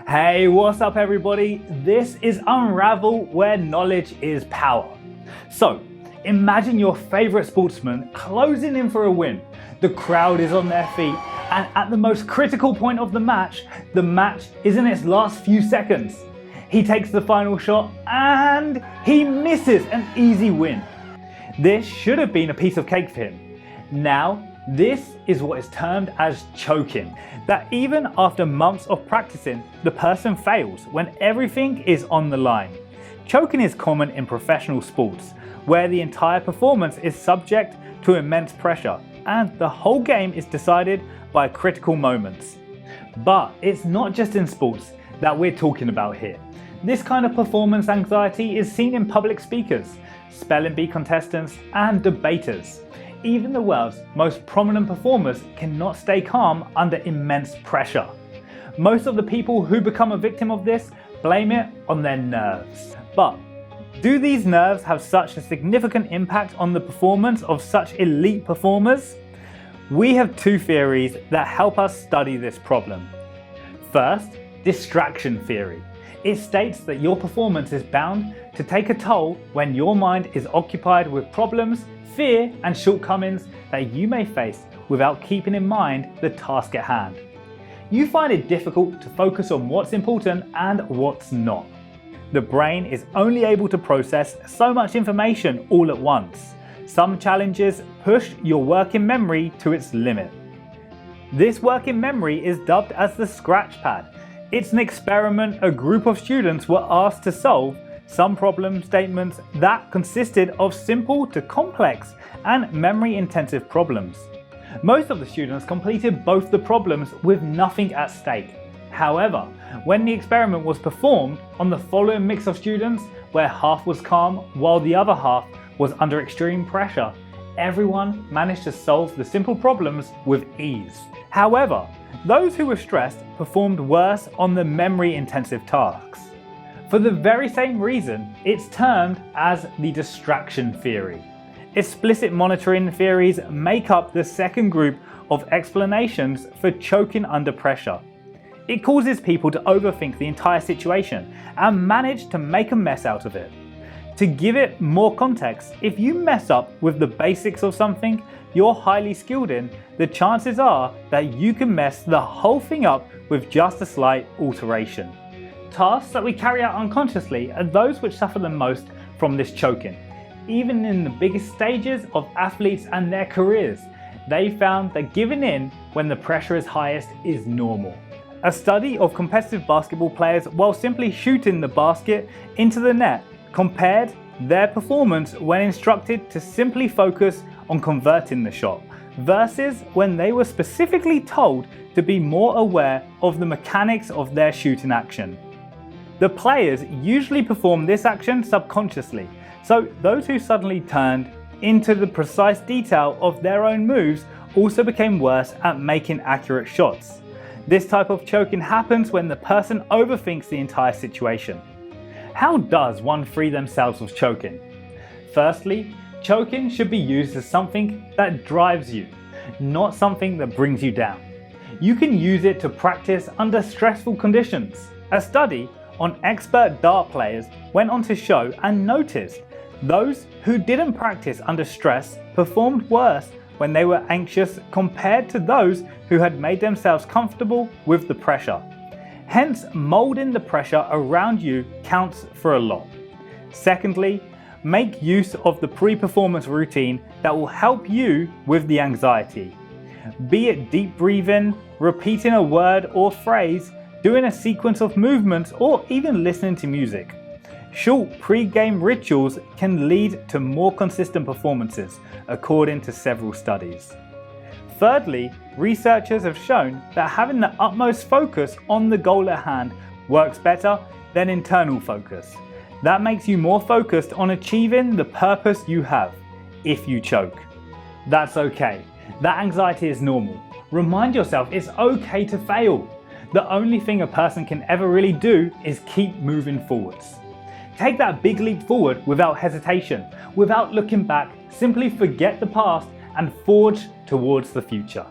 Hey, what's up everybody? This is Unravel, where knowledge is power. So, imagine your favorite sportsman closing in for a win. The crowd is on their feet, and at the most critical point of the match is in its last few seconds. He takes the final shot and he misses an easy win. This should have been a piece of cake for him. Now, this is what is termed as choking, that even after months of practicing, the person fails when everything is on the line. Choking is common in professional sports, where the entire performance is subject to immense pressure, and the whole game is decided by critical moments. But it's not just in sports that we're talking about here. This kind of performance anxiety is seen in public speakers, spelling bee contestants, and debaters. Even the world's most prominent performers cannot stay calm under immense pressure. Most of the people who become a victim of this blame it on their nerves. But do these nerves have such a significant impact on the performance of such elite performers? We have two theories that help us study this problem. First, distraction theory. It states that your performance is bound to take a toll when your mind is occupied with problems, fear and shortcomings that you may face without keeping in mind the task at hand. You find it difficult to focus on what's important and what's not. The brain is only able to process so much information all at once. Some challenges push your working memory to its limit. This working memory is dubbed as the scratch pad. It's an experiment a group of students were asked to solve some problem statements that consisted of simple to complex and memory-intensive problems. Most of the students completed both the problems with nothing at stake. However, when the experiment was performed on the following mix of students, where half was calm while the other half was under extreme pressure, everyone managed to solve the simple problems with ease. However, those who were stressed performed worse on the memory-intensive tasks. For the very same reason, it's termed as the distraction theory. Explicit monitoring theories make up the second group of explanations for choking under pressure. It causes people to overthink the entire situation and manage to make a mess out of it. To give it more context, if you mess up with the basics of something you're highly skilled in, the chances are that you can mess the whole thing up with just a slight alteration. Tasks that we carry out unconsciously are those which suffer the most from this choking. Even in the biggest stages of athletes and their careers, they found that giving in when the pressure is highest is normal. A study of competitive basketball players while simply shooting the basket into the net compared their performance when instructed to simply focus on converting the shot versus when they were specifically told to be more aware of the mechanics of their shooting action. The players usually perform this action subconsciously, so those who suddenly turned into the precise detail of their own moves also became worse at making accurate shots. This type of choking happens when the person overthinks the entire situation. How does one free themselves of choking? Firstly, choking should be used as something that drives you, not something that brings you down. You can use it to practice under stressful conditions. A study on expert dart players went on to show and noticed those who didn't practice under stress performed worse when they were anxious compared to those who had made themselves comfortable with the pressure. Hence, molding the pressure around you counts for a lot. Secondly, make use of the pre-performance routine that will help you with the anxiety. Be it deep breathing, repeating a word or phrase, doing a sequence of movements, or even listening to music. Short pre-game rituals can lead to more consistent performances, according to several studies. Thirdly, researchers have shown that having the utmost focus on the goal at hand works better than internal focus. That makes you more focused on achieving the purpose you have, if you choke. That's okay. That anxiety is normal. Remind yourself it's okay to fail. The only thing a person can ever really do is keep moving forwards. Take that big leap forward without hesitation, without looking back. Simply forget the past and forge towards the future.